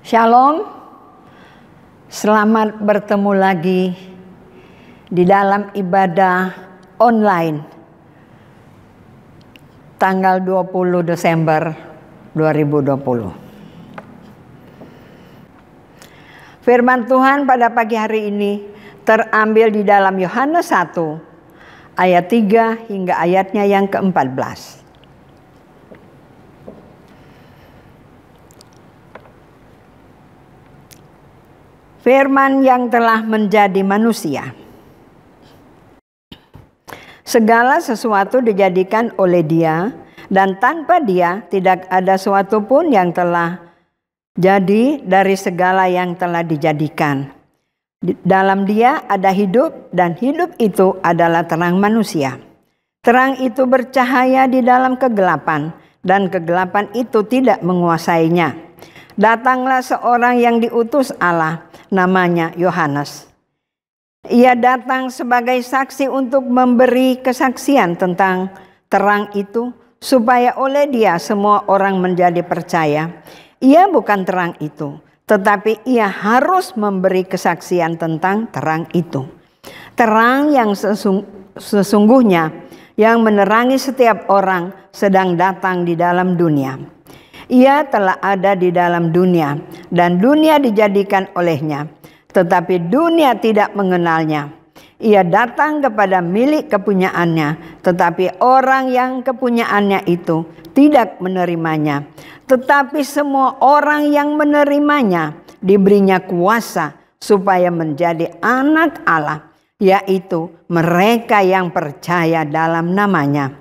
Shalom, selamat bertemu lagi di dalam ibadah online tanggal 20 Desember 2020. Firman Tuhan pada pagi hari ini terambil di dalam Yohanes 1 ayat 3 hingga ayatnya yang ke-14. Firman yang telah menjadi manusia. Segala sesuatu dijadikan oleh Dia, dan tanpa Dia tidak ada sesuatu pun yang telah jadi dari segala yang telah dijadikan. Dalam Dia ada hidup, dan hidup itu adalah terang manusia. Terang itu bercahaya di dalam kegelapan, dan kegelapan itu tidak menguasainya. Datanglah seorang yang diutus Allah, namanya Yohanes. Ia datang sebagai saksi untuk memberi kesaksian tentang terang itu, supaya oleh Dia semua orang menjadi percaya. Ia bukan terang itu, tetapi ia harus memberi kesaksian tentang terang itu. Terang yang sesungguhnya yang menerangi setiap orang sedang datang di dalam dunia. Ia telah ada di dalam dunia, dan dunia dijadikan olehnya, tetapi dunia tidak mengenalnya. Ia datang kepada milik kepunyaannya, tetapi orang yang kepunyaannya itu tidak menerimanya. Tetapi semua orang yang menerimanya diberinya kuasa supaya menjadi anak Allah, yaitu mereka yang percaya dalam namanya.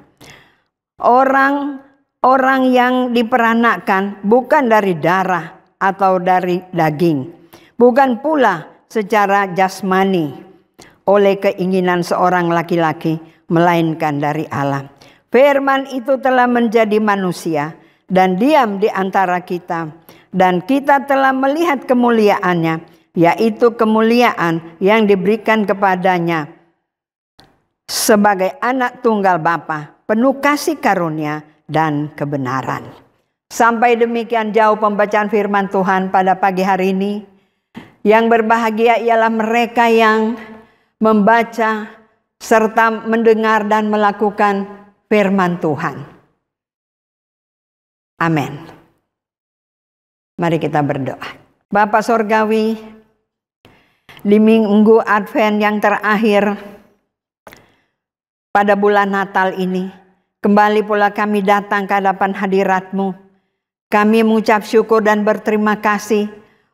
Orang yang diperanakkan bukan dari darah atau dari daging, bukan pula secara jasmani oleh keinginan seorang laki-laki, melainkan dari Allah. Firman itu telah menjadi manusia dan diam di antara kita, dan kita telah melihat kemuliaannya, yaitu kemuliaan yang diberikan kepadanya sebagai anak tunggal Bapa, penuh kasih karunia dan kebenaran. Sampai demikian jauh pembacaan firman Tuhan pada pagi hari ini. Yang berbahagia ialah mereka yang membaca serta mendengar dan melakukan firman Tuhan. Amin. Mari kita berdoa. Bapa Sorgawi, di minggu Advent yang terakhir pada bulan Natal ini, kembali pula kami datang ke hadapan hadirat-Mu. Kami mengucap syukur dan berterima kasih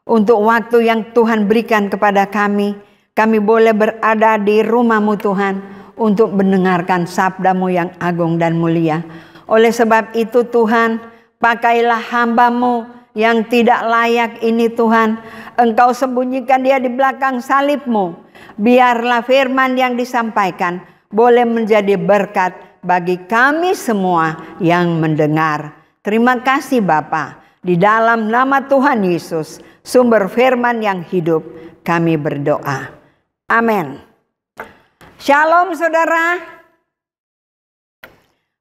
untuk waktu yang Tuhan berikan kepada kami. Kami boleh berada di rumah-Mu Tuhan untuk mendengarkan sabda-Mu yang agung dan mulia. Oleh sebab itu Tuhan, pakailah hamba-Mu yang tidak layak ini Tuhan. Engkau sembunyikan dia di belakang salib-Mu. Biarlah firman yang disampaikan boleh menjadi berkat bagi kami semua yang mendengar. Terima kasih Bapa. Di dalam nama Tuhan Yesus, sumber firman yang hidup, kami berdoa. Amin. Shalom saudara.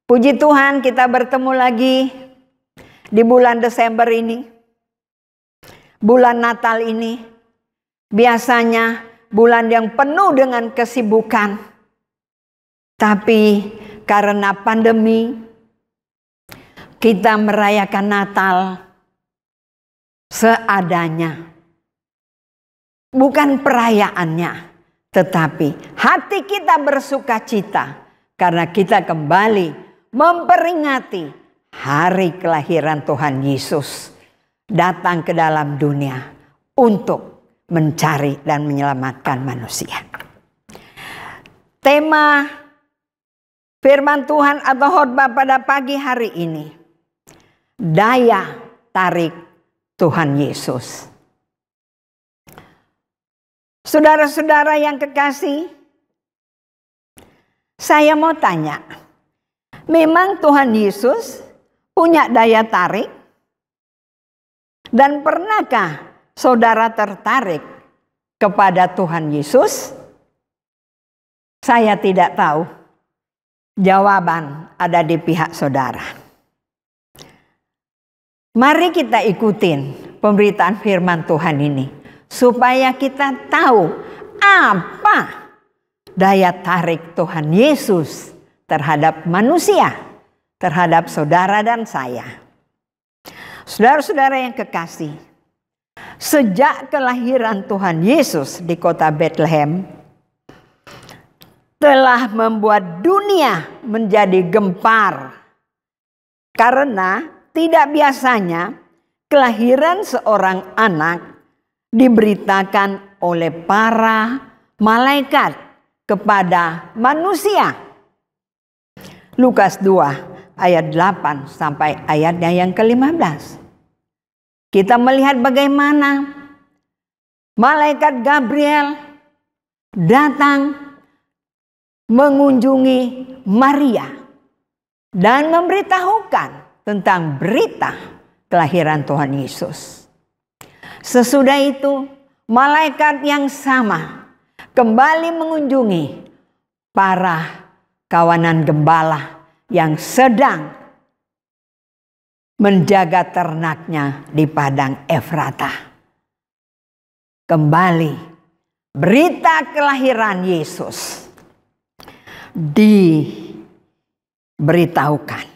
Puji Tuhan kita bertemu lagi di bulan Desember ini. Bulan Natal ini. Biasanya bulan yang penuh dengan kesibukan. Tapi karena pandemi, kita merayakan Natal seadanya. Bukan perayaannya, tetapi hati kita bersuka cita karena kita kembali memperingati hari kelahiran Tuhan Yesus datang ke dalam dunia untuk mencari dan menyelamatkan manusia. Tema firman Tuhan atau khotbah pada pagi hari ini, daya tarik Tuhan Yesus. Saudara-saudara yang kekasih, saya mau tanya, memang Tuhan Yesus punya daya tarik? Dan pernahkah saudara tertarik kepada Tuhan Yesus? Saya tidak tahu. Jawaban ada di pihak saudara. Mari kita ikutin pemberitaan firman Tuhan ini, supaya kita tahu apa daya tarik Tuhan Yesus terhadap manusia, terhadap saudara dan saya. Saudara-saudara yang kekasih, sejak kelahiran Tuhan Yesus di kota Bethlehem telah membuat dunia menjadi gempar. Karena tidak biasanya kelahiran seorang anak diberitakan oleh para malaikat kepada manusia. Lukas 2 ayat 8 sampai ayatnya yang ke-15. Kita melihat bagaimana malaikat Gabriel datang mengunjungi Maria dan memberitahukan tentang berita kelahiran Tuhan Yesus. Sesudah itu, malaikat yang sama kembali mengunjungi para kawanan gembala yang sedang menjaga ternaknya di padang Efrata. Kembali berita kelahiran Yesus diberitahukan.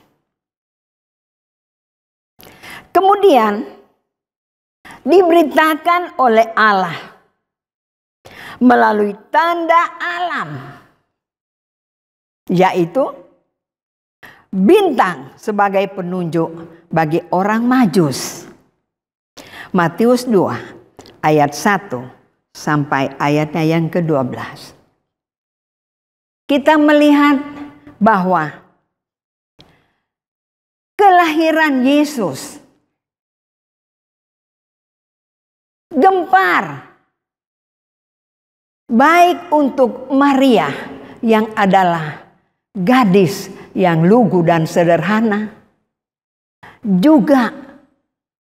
Kemudian diberitakan oleh Allah melalui tanda alam, yaitu bintang sebagai penunjuk bagi orang Majus. Matius 2 ayat 1 sampai ayatnya yang ke-12. Kita melihat bahwa kelahiran Yesus gempar, baik untuk Maria yang adalah gadis yang lugu dan sederhana, juga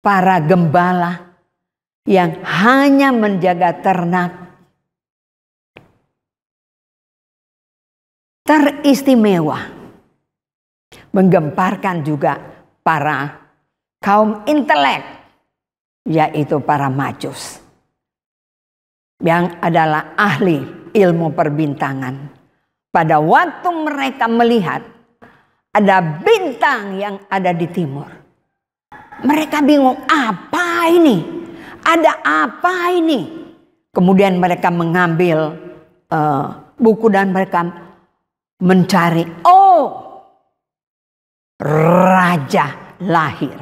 para gembala yang hanya menjaga ternak. Teristimewa, menggemparkan juga para kaum intelek, yaitu para Majus, yang adalah ahli ilmu perbintangan. Pada waktu mereka melihat ada bintang yang ada di timur, mereka bingung, apa ini? Ada apa ini? Kemudian mereka mengambil buku dan mereka mencari, oh, raja lahir.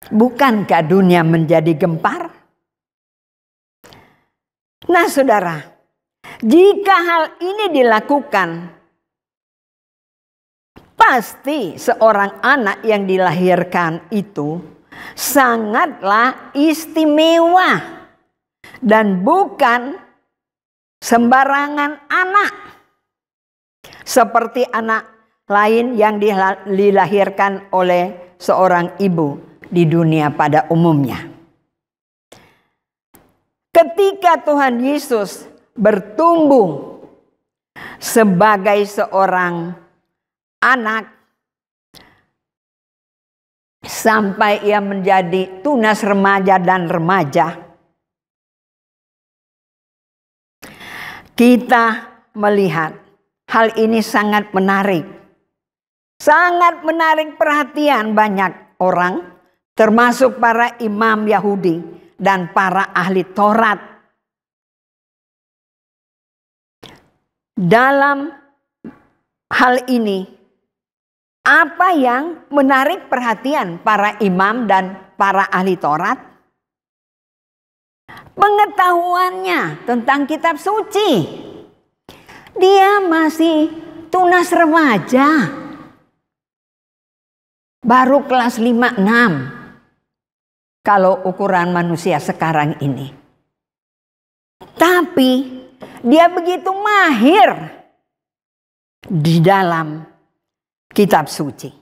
Bukankah dunia menjadi gempar? Nah, saudara, jika hal ini dilakukan, pasti seorang anak yang dilahirkan itu sangatlah istimewa dan bukan sembarangan anak seperti anak lain yang dilahirkan oleh seorang ibu di dunia pada umumnya. Ketika Tuhan Yesus bertumbuh sebagai seorang anak sampai ia menjadi tunas remaja dan remaja, kita melihat hal ini sangat menarik. Sangat menarik perhatian banyak orang, termasuk para imam Yahudi dan para ahli Taurat. Dalam hal ini, apa yang menarik perhatian para imam dan para ahli Taurat? Pengetahuannya tentang kitab suci. Dia masih tunas remaja, baru kelas 5-6 kalau ukuran manusia sekarang ini. Tapi dia begitu mahir di dalam kitab suci.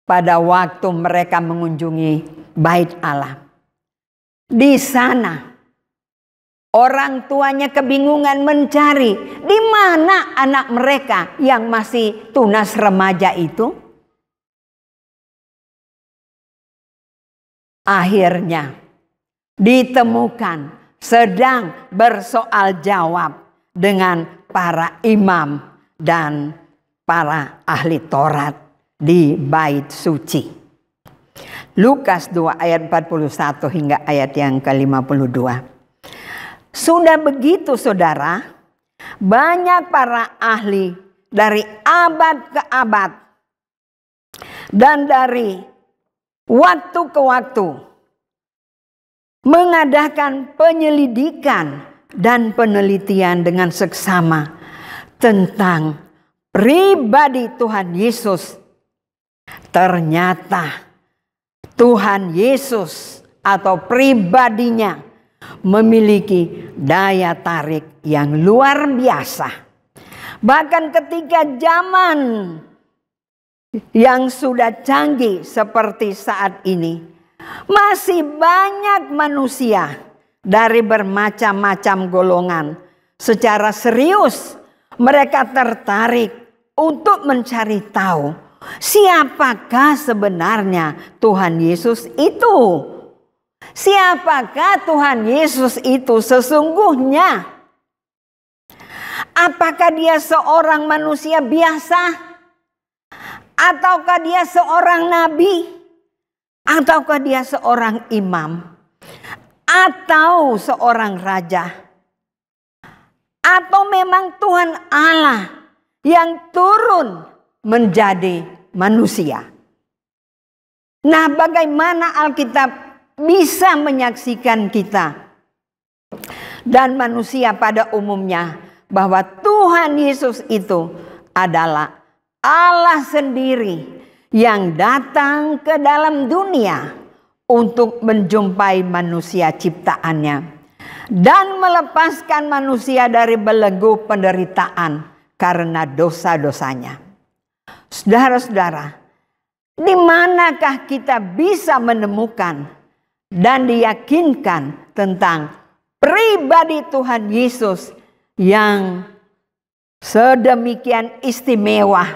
Pada waktu mereka mengunjungi Bait Allah, di sana Orang tuanya kebingungan mencari di mana anak mereka yang masih tunas remaja itu. Akhirnya ditemukan sedang bersoal jawab dengan para imam dan para ahli Taurat di bait suci. Lukas 2 ayat 41 hingga ayat yang ke-52. Sudah begitu saudara, banyak para ahli dari abad ke abad dan dari waktu ke waktu mengadakan penyelidikan dan penelitian dengan seksama tentang pribadi Tuhan Yesus. Ternyata Tuhan Yesus atau pribadinya memiliki daya tarik yang luar biasa. Bahkan ketika zaman yang sudah canggih seperti saat ini, masih banyak manusia dari bermacam-macam golongan secara serius mereka tertarik untuk mencari tahu siapakah sebenarnya Tuhan Yesus itu. Siapakah Tuhan Yesus itu sesungguhnya? Apakah dia seorang manusia biasa? Ataukah dia seorang nabi? Ataukah dia seorang imam? Atau seorang raja? Atau memang Tuhan Allah yang turun menjadi manusia? Nah, bagaimana Alkitab bisa menyaksikan kita dan manusia pada umumnya bahwa Tuhan Yesus itu adalah Allah sendiri yang datang ke dalam dunia untuk menjumpai manusia ciptaannya dan melepaskan manusia dari belenggu penderitaan karena dosa-dosanya. Saudara-saudara, di manakah kita bisa menemukan dan diyakinkan tentang pribadi Tuhan Yesus yang sedemikian istimewa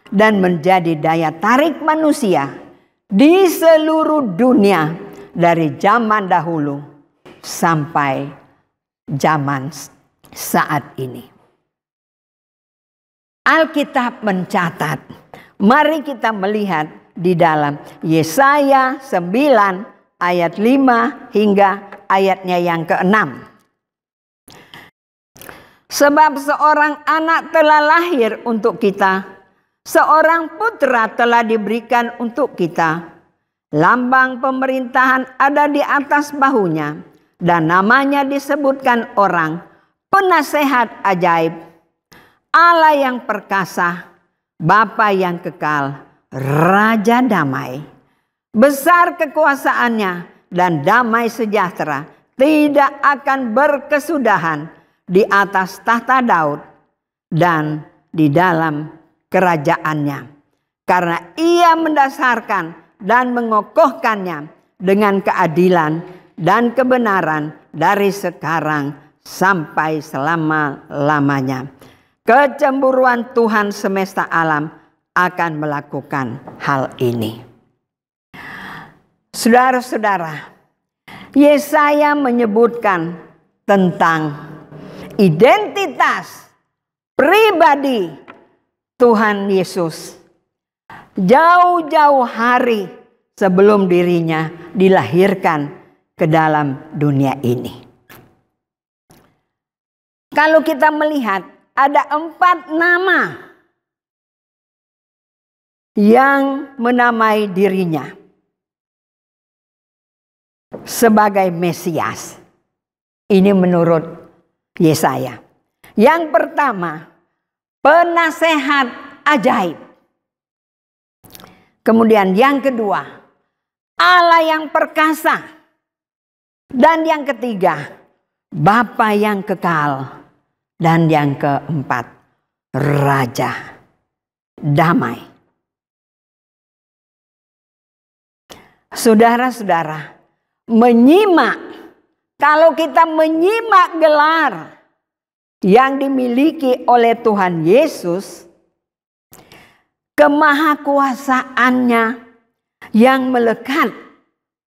dan menjadi daya tarik manusia di seluruh dunia dari zaman dahulu sampai zaman saat ini? Alkitab mencatat, mari kita melihat di dalam Yesaya 9 ayat 5 hingga ayatnya yang ke-6. Sebab seorang anak telah lahir untuk kita, seorang putra telah diberikan untuk kita. Lambang pemerintahan ada di atas bahunya, dan namanya disebutkan orang Penasehat Ajaib, Allah yang perkasa, Bapa yang kekal, Raja damai. Besar kekuasaannya dan damai sejahtera tidak akan berkesudahan di atas tahta Daud dan di dalam kerajaannya. Karena ia mendasarkan dan mengokohkannya dengan keadilan dan kebenaran dari sekarang sampai selama-lamanya. Kecemburuan Tuhan semesta alam akan melakukan hal ini. Saudara-saudara, Yesaya menyebutkan tentang identitas pribadi Tuhan Yesus jauh-jauh hari sebelum dirinya dilahirkan ke dalam dunia ini. Kalau kita melihat ada 4 nama yang menamai dirinya sebagai Mesias. Ini menurut Yesaya. Yang pertama, Penasehat Ajaib. Kemudian yang kedua, Allah yang perkasa. Dan yang ketiga, Bapa yang kekal. Dan yang keempat, Raja damai. Saudara-saudara, menyimak Kalau kita menyimak gelar yang dimiliki oleh Tuhan Yesus, kemahakuasaannya yang melekat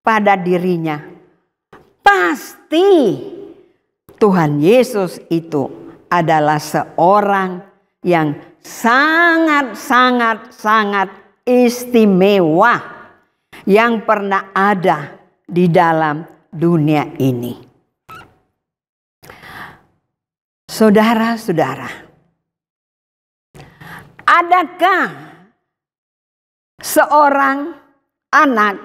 pada dirinya, pasti Tuhan Yesus itu adalah seorang yang sangat istimewa yang pernah ada di dalam dunia ini. Saudara-saudara, adakah seorang anak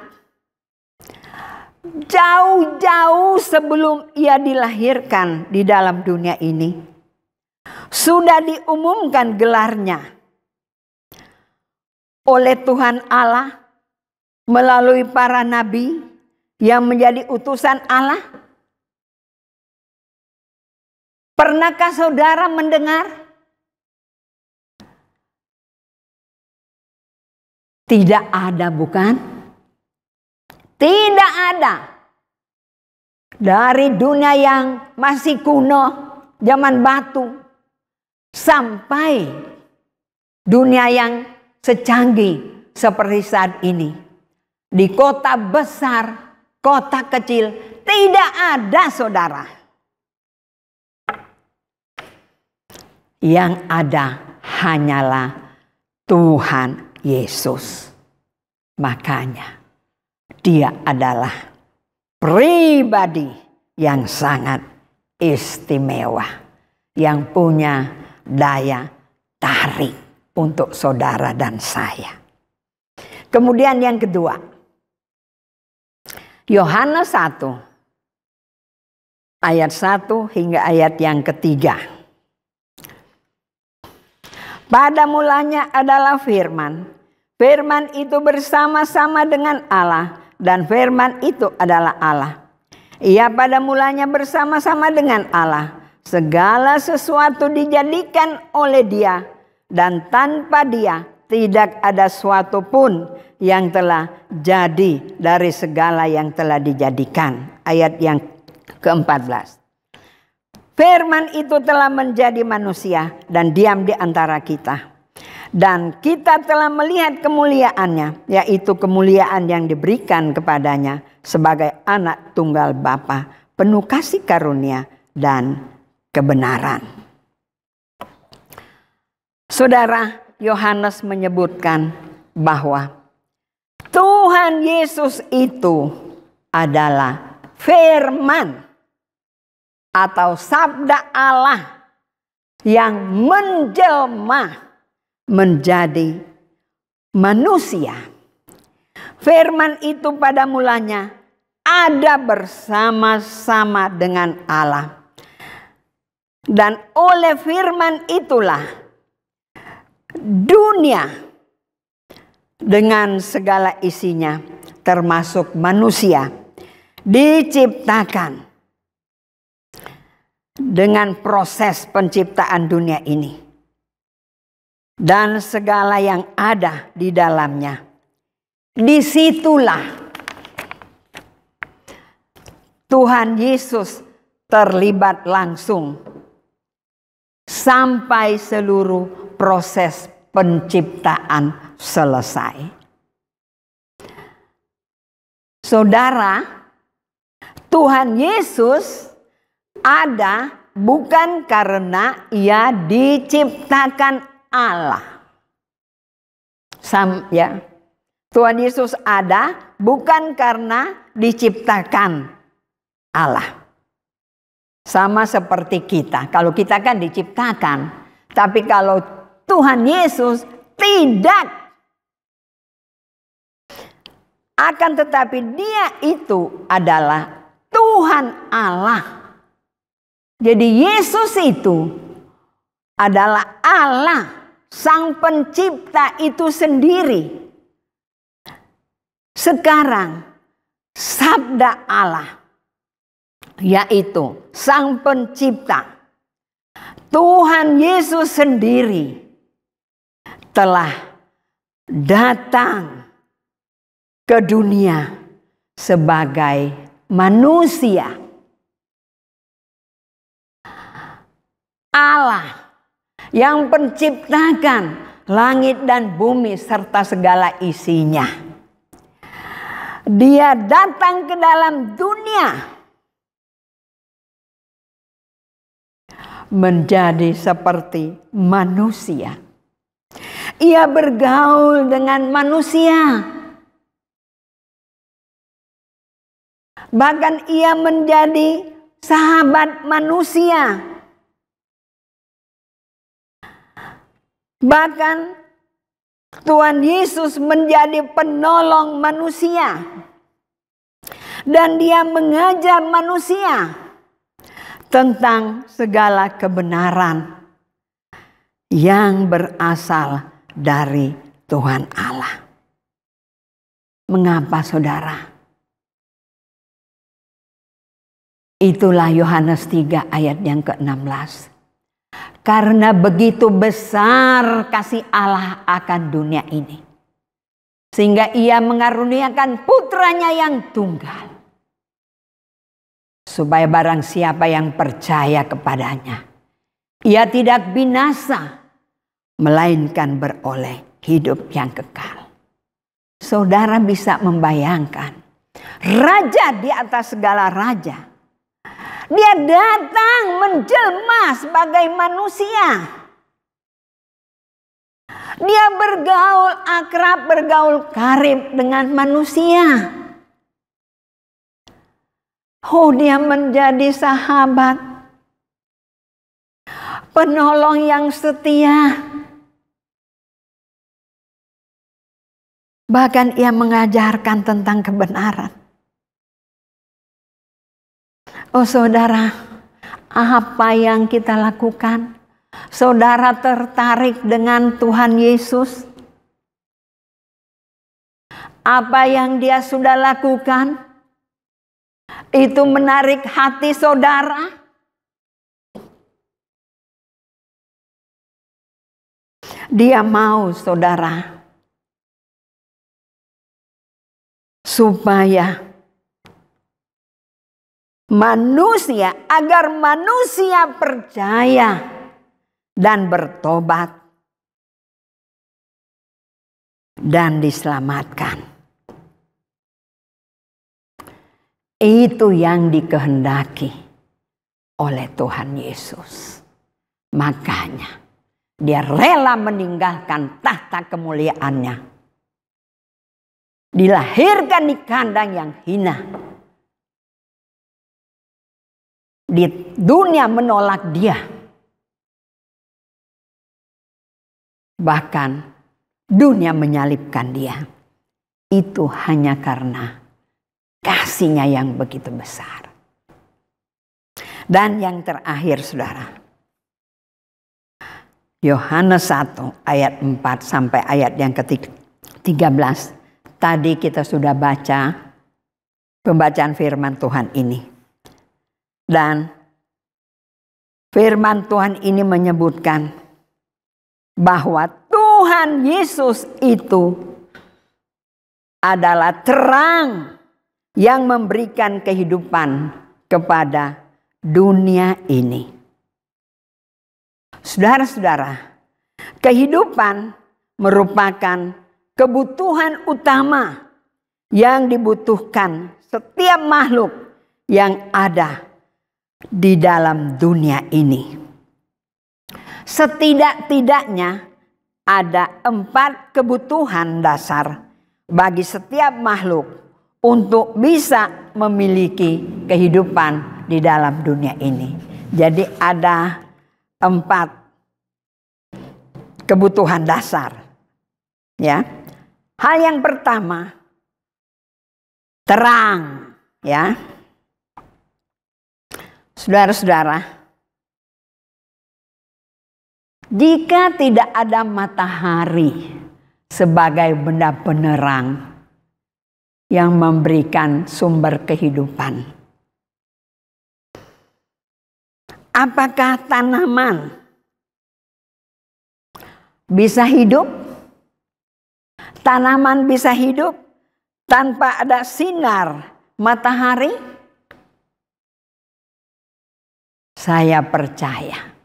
jauh-jauh sebelum ia dilahirkan di dalam dunia ini sudah diumumkan gelarnya oleh Tuhan Allah melalui para nabi yang menjadi utusan Allah? Pernahkah saudara mendengar? Tidak ada, bukan? Tidak ada. Dari dunia yang masih kuno, zaman batu, sampai dunia yang secanggih seperti saat ini. Di kota besar, kota kecil, tidak ada, saudara. Yang ada hanyalah Tuhan Yesus. Makanya dia adalah pribadi yang sangat istimewa, yang punya daya tarik untuk saudara dan saya. Kemudian yang kedua, Yohanes 1 ayat 1 hingga ayat yang ketiga. Pada mulanya adalah firman. Firman itu bersama-sama dengan Allah, dan firman itu adalah Allah. Ia pada mulanya bersama-sama dengan Allah. Segala sesuatu dijadikan oleh Dia, dan tanpa Dia tidak ada suatu pun yang telah jadi dari segala yang telah dijadikan. Ayat yang ke-14. Firman itu telah menjadi manusia dan diam di antara kita. Dan kita telah melihat kemuliaannya, yaitu kemuliaan yang diberikan kepadanya sebagai anak tunggal Bapa, penuh kasih karunia dan kebenaran. Saudara, Yohanes menyebutkan bahwa Tuhan Yesus itu adalah firman atau sabda Allah yang menjelma menjadi manusia. Firman itu pada mulanya ada bersama-sama dengan Allah. Dan oleh firman itulah dunia dengan segala isinya termasuk manusia diciptakan dengan proses penciptaan dunia ini dan segala yang ada di dalamnya. Disitulah Tuhan Yesus terlibat langsung sampai seluruh proses penciptaan selesai. Saudara, Tuhan Yesus ada bukan karena ia diciptakan Allah. Tuhan Yesus ada bukan karena diciptakan Allah. Sama seperti kita. Kalau kita kan diciptakan. Tapi kalau Tuhan Yesus tidak. Akan tetapi Dia itu adalah Tuhan Allah. Jadi Yesus itu adalah Allah, Sang Pencipta itu sendiri. Sekarang sabda Allah, yaitu Sang Pencipta, Tuhan Yesus sendiri telah datang ke dunia sebagai manusia. Allah yang penciptakan langit dan bumi serta segala isinya. Dia datang ke dalam dunia menjadi seperti manusia. Ia bergaul dengan manusia. Bahkan ia menjadi sahabat manusia. Bahkan Tuhan Yesus menjadi penolong manusia. Dan dia mengajar manusia tentang segala kebenaran yang berasal dari Tuhan Allah. Mengapa saudara? Itulah Yohanes 3 ayat yang ke-16. Karena begitu besar kasih Allah akan dunia ini, sehingga ia mengaruniakan putranya yang tunggal, supaya barang siapa yang percaya kepadanya, ia tidak binasa, melainkan beroleh hidup yang kekal. Saudara bisa membayangkan, raja di atas segala raja, dia datang menjelma sebagai manusia. Dia bergaul akrab, bergaul karib dengan manusia. Oh, dia menjadi sahabat, penolong yang setia. Bahkan ia mengajarkan tentang kebenaran. Oh saudara, apa yang kita lakukan? Saudara tertarik dengan Tuhan Yesus? Apa yang dia sudah lakukan? Itu menarik hati saudara? Dia mau saudara supaya manusia, agar manusia percaya dan bertobat dan diselamatkan. Itu yang dikehendaki oleh Tuhan Yesus. Makanya dia rela meninggalkan tahta kemuliaannya, dilahirkan di kandang yang hina. Di dunia menolak dia. Bahkan dunia menyalibkan dia. Itu hanya karena kasihnya yang begitu besar. Dan yang terakhir saudara, Yohanes 1 ayat 4 sampai ayat yang ke-13. Tadi kita sudah baca pembacaan firman Tuhan ini. Dan firman Tuhan ini menyebutkan bahwa Tuhan Yesus itu adalah terang yang memberikan kehidupan kepada dunia ini. Saudara-saudara, kehidupan merupakan kebutuhan utama yang dibutuhkan setiap makhluk yang ada di dalam dunia ini. Setidak-tidaknya ada 4 kebutuhan dasar bagi setiap makhluk untuk bisa memiliki kehidupan di dalam dunia ini. Jadi ada 4 kebutuhan dasar. Ya. Hal yang pertama, terang, ya. Saudara-saudara, jika tidak ada matahari sebagai benda penerang yang memberikan sumber kehidupan, apakah tanaman bisa hidup? Tanaman bisa hidup tanpa ada sinar matahari? Saya percaya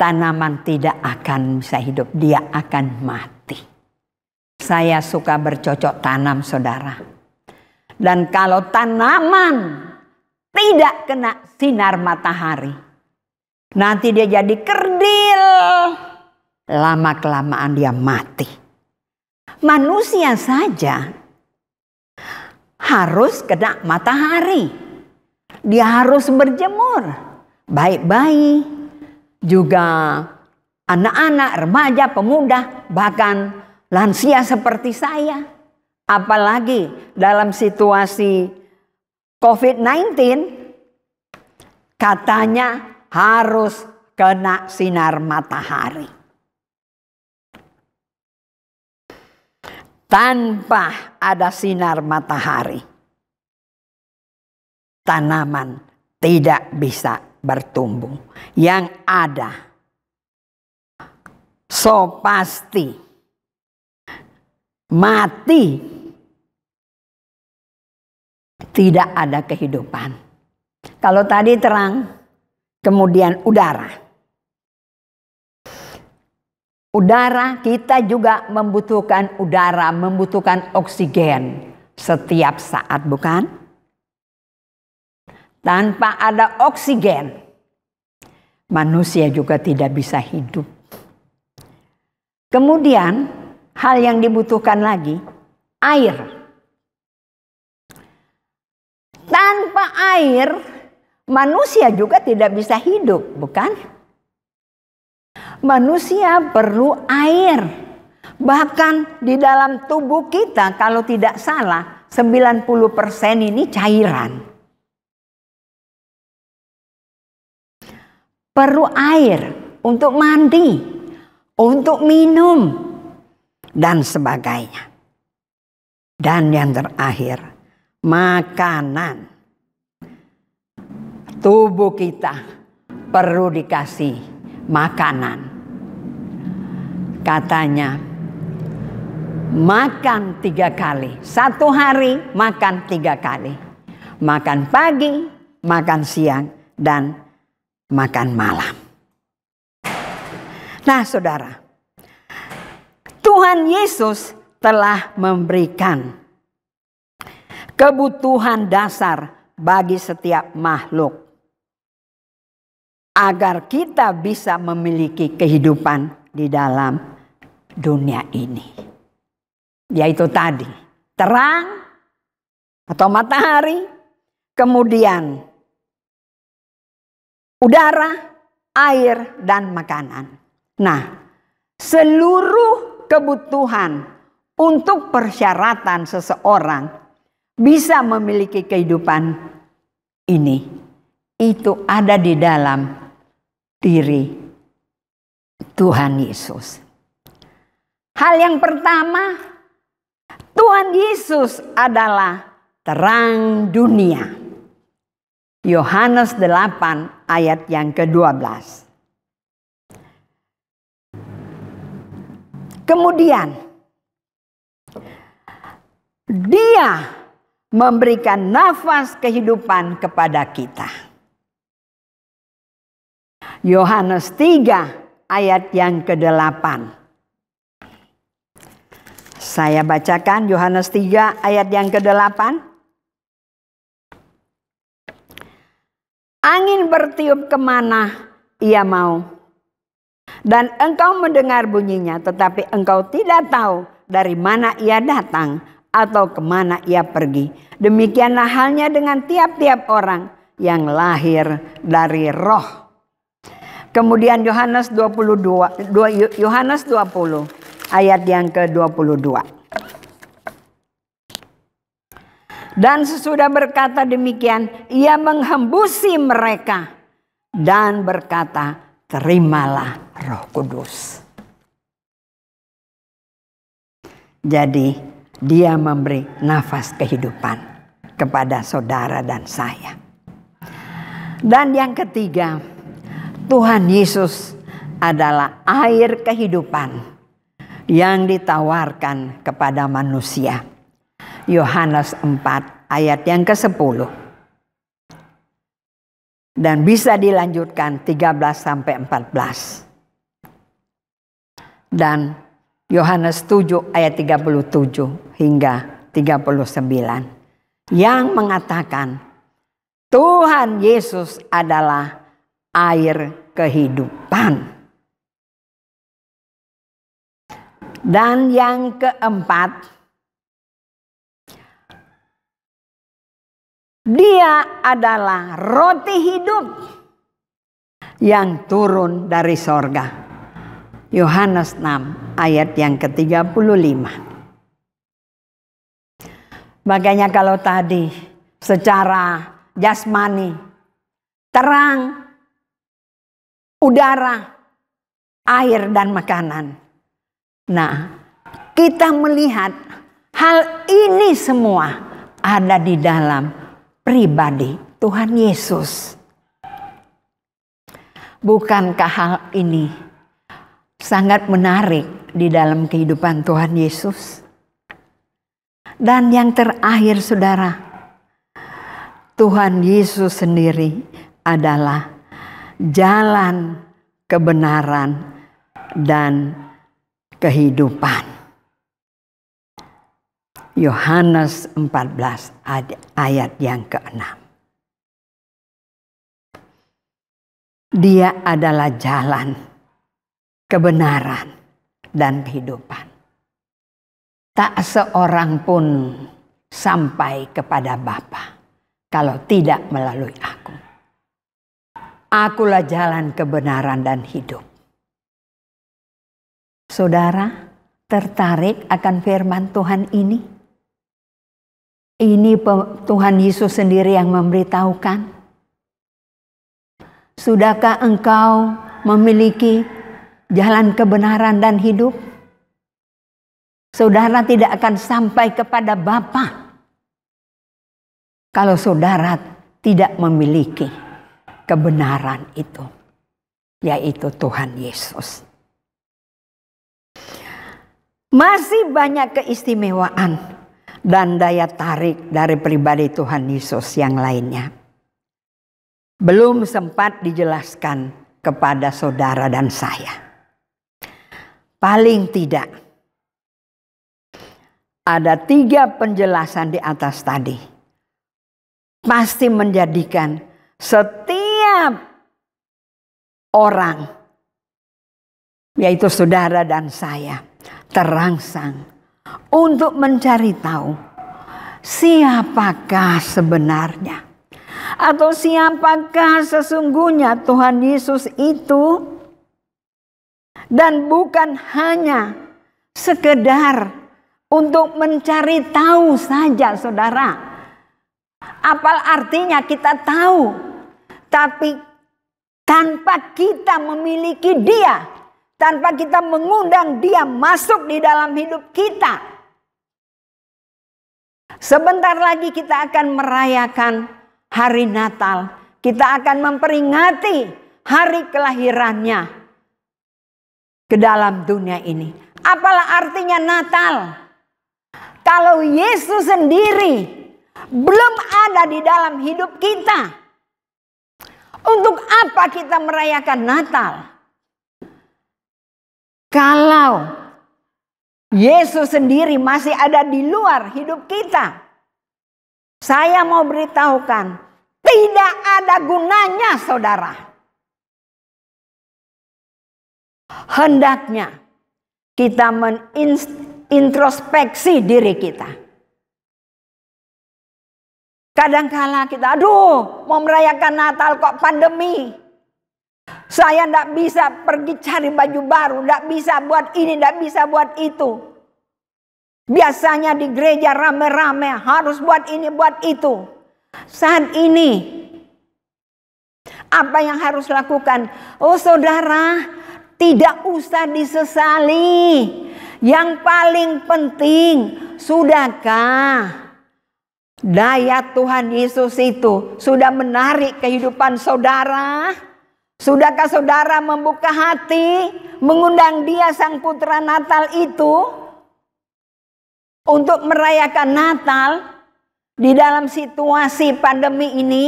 tanaman tidak akan bisa hidup, dia akan mati. Saya suka bercocok tanam, saudara. Dan kalau tanaman tidak kena sinar matahari, nanti dia jadi kerdil. Lama-kelamaan dia mati. Manusia saja harus kena matahari. Dia harus berjemur. Baik bayi, juga anak-anak, remaja, pemuda, bahkan lansia seperti saya. Apalagi dalam situasi COVID-19, katanya harus kena sinar matahari. Tanpa ada sinar matahari, tanaman tidak bisa bertumbuh. Yang ada, so pasti mati. Tidak ada kehidupan. Kalau tadi terang, kemudian udara. Udara, kita juga membutuhkan udara, membutuhkan oksigen setiap saat, bukan? Tanpa ada oksigen, manusia juga tidak bisa hidup. Kemudian, hal yang dibutuhkan lagi, air. Tanpa air, manusia juga tidak bisa hidup, bukan? Manusia perlu air. Bahkan di dalam tubuh kita, kalau tidak salah, 90% ini cairan. Perlu air untuk mandi, untuk minum, dan sebagainya. Dan yang terakhir, makanan. Tubuh kita perlu dikasih makanan. Katanya makan 3 kali. 1 hari makan 3 kali. Makan pagi, makan siang, dan makan malam. Nah, saudara, Tuhan Yesus telah memberikan kebutuhan dasar bagi setiap makhluk agar kita bisa memiliki kehidupan di dalam dunia ini. Yaitu tadi, terang atau matahari, kemudian udara, air, dan makanan. Nah, seluruh kebutuhan untuk persyaratan seseorang bisa memiliki kehidupan ini, itu ada di dalam diri Tuhan Yesus. Hal yang pertama, Tuhan Yesus adalah terang dunia. Yohanes 8 ayat yang ke-12. Kemudian Dia memberikan nafas kehidupan kepada kita. Yohanes 3 ayat yang ke-8. Saya bacakan Yohanes 3 ayat yang ke-8. Angin bertiup kemana ia mau, dan engkau mendengar bunyinya, tetapi engkau tidak tahu dari mana ia datang atau kemana ia pergi. Demikianlah halnya dengan tiap-tiap orang yang lahir dari roh. Kemudian Yohanes 20 ayat yang ke-22. Dan sesudah berkata demikian, ia menghembusi mereka dan berkata, terimalah Roh Kudus. Jadi dia memberi nafas kehidupan kepada saudara dan saya. Dan yang ketiga, Tuhan Yesus adalah air kehidupan yang ditawarkan kepada manusia. Yohanes 4 ayat yang ke-10. Dan bisa dilanjutkan 13 sampai 14. Dan Yohanes 7 ayat 37 hingga 39 yang mengatakan Tuhan Yesus adalah air kehidupan. Dan yang keempat, Dia adalah roti hidup yang turun dari sorga. Yohanes 6 ayat yang ke-35. Makanya kalau tadi secara jasmani, terang, udara, air dan makanan. Nah, kita melihat hal ini semua ada di dalam pribadi Tuhan Yesus. Bukankah hal ini sangat menarik di dalam kehidupan Tuhan Yesus? Dan yang terakhir saudara, Tuhan Yesus sendiri adalah jalan kebenaran dan kehidupan. Yohanes 14 ayat yang ke-6. Dia adalah jalan kebenaran dan kehidupan. Tak seorang pun sampai kepada Bapa kalau tidak melalui aku. Akulah jalan kebenaran dan hidup. Saudara tertarik akan firman Tuhan ini? Ini Tuhan Yesus sendiri yang memberitahukan. Sudahkah engkau memiliki jalan kebenaran dan hidup? Saudara tidak akan sampai kepada Bapa kalau saudara tidak memiliki kebenaran itu, yaitu Tuhan Yesus. Masih banyak keistimewaan dan daya tarik dari pribadi Tuhan Yesus yang lainnya. Belum sempat dijelaskan kepada saudara dan saya. Paling tidak ada 3 penjelasan di atas tadi. Pasti menjadikan setiap orang, yaitu saudara dan saya, terangsang untuk mencari tahu siapakah sebenarnya atau siapakah sesungguhnya Tuhan Yesus itu, dan bukan hanya sekedar untuk mencari tahu saja saudara. Apa artinya kita tahu tapi tanpa kita memiliki Dia, tanpa kita mengundang Dia masuk di dalam hidup kita. Sebentar lagi kita akan merayakan hari Natal. Kita akan memperingati hari kelahirannya ke dalam dunia ini. Apalah artinya Natal? Kalau Yesus sendiri belum ada di dalam hidup kita, untuk apa kita merayakan Natal? Kalau Yesus sendiri masih ada di luar hidup kita, saya mau beritahukan, tidak ada gunanya saudara. Hendaknya kita introspeksi diri kita. Kadangkala kita, mau merayakan Natal kok pandemi. Saya tidak bisa pergi cari baju baru, tidak bisa buat ini, tidak bisa buat itu. Biasanya di gereja rame-rame harus buat ini, buat itu. Saat ini, apa yang harus lakukan? Oh saudara, tidak usah disesali. Yang paling penting, sudahkah daya Tuhan Yesus itu sudah menarik kehidupan saudara? Sudahkah saudara membuka hati, mengundang Dia Sang Putra Natal itu untuk merayakan Natal di dalam situasi pandemi ini?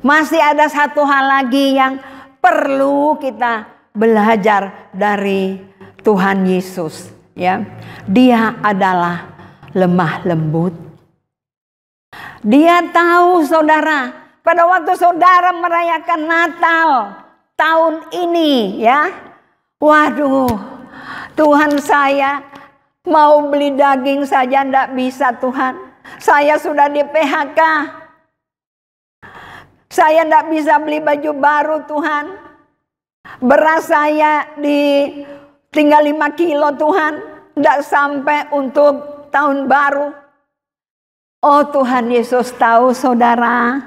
Masih ada satu hal lagi yang perlu kita belajar dari Tuhan Yesus, ya. Dia adalah lemah lembut. Dia tahu saudara, pada waktu saudara merayakan Natal tahun ini, ya. Waduh, Tuhan, saya mau beli daging saja enggak bisa, Tuhan. Saya sudah di PHK. Saya enggak bisa beli baju baru, Tuhan. Beras saya tinggal 5 kilo, Tuhan. Enggak sampai untuk tahun baru. Oh, Tuhan Yesus tahu saudara.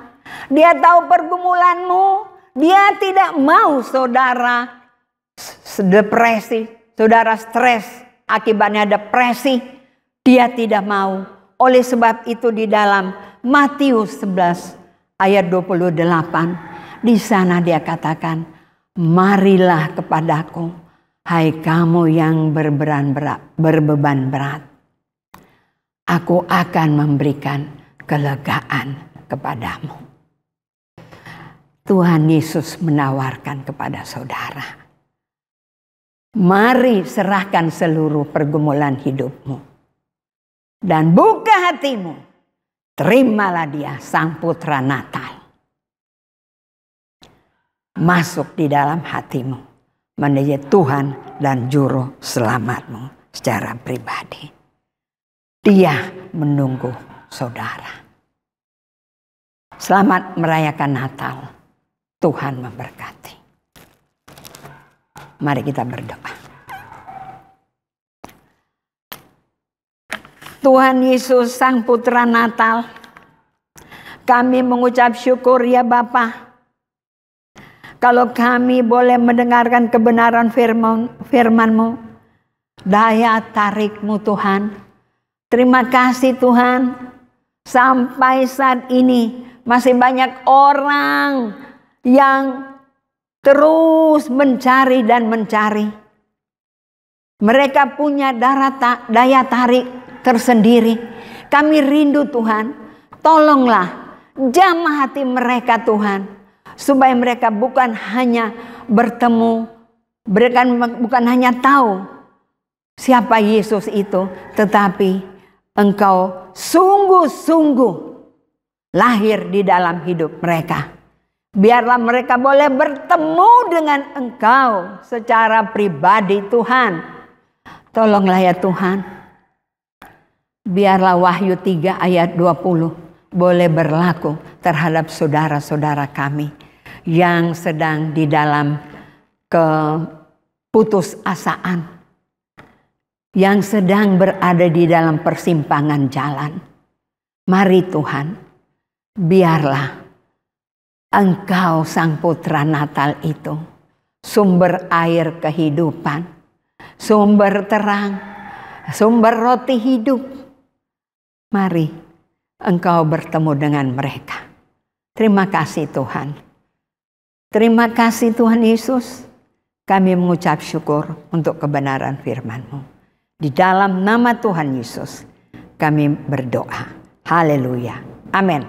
Dia tahu pergumulanmu. Dia tidak mau saudara depresi, saudara stres, akibatnya depresi. Dia tidak mau. Oleh sebab itu di dalam Matius 11 ayat 28, di sana dia katakan, marilah kepadaku, hai kamu yang berbeban berat. Aku akan memberikan kelegaan kepadamu. Tuhan Yesus menawarkan kepada saudara, mari serahkan seluruh pergumulan hidupmu. Dan buka hatimu. Terimalah dia, Sang Putra Natal. Masuk di dalam hatimu. Menjadi Tuhan dan Juru Selamatmu secara pribadi. Dia menunggu saudara. Selamat merayakan Natal. Tuhan memberkati. Mari kita berdoa. Tuhan Yesus, Sang Putra Natal, kami mengucap syukur ya Bapa. Kalau kami boleh mendengarkan kebenaran firman-Mu, daya tarik-Mu Tuhan. Terima kasih Tuhan, sampai saat ini masih banyak orang yang terus mencari dan mencari. Mereka punya daya tarik tersendiri. Kami rindu Tuhan, tolonglah jamah hati mereka Tuhan, supaya mereka bukan hanya bertemu, bukan hanya tahu siapa Yesus itu, tetapi Engkau sungguh-sungguh lahir di dalam hidup mereka. Biarlah mereka boleh bertemu dengan Engkau secara pribadi Tuhan. Tolonglah ya Tuhan. Biarlah Wahyu 3 ayat 20 boleh berlaku terhadap saudara-saudara kami yang sedang di dalam keputusasaan, yang sedang berada di dalam persimpangan jalan. Mari Tuhan, biarlah Engkau Sang Putra Natal itu sumber air kehidupan, sumber terang, sumber roti hidup. Mari Engkau bertemu dengan mereka. Terima kasih Tuhan. Terima kasih Tuhan Yesus. Kami mengucap syukur untuk kebenaran firman-Mu. Di dalam nama Tuhan Yesus kami berdoa. Haleluya. Amin.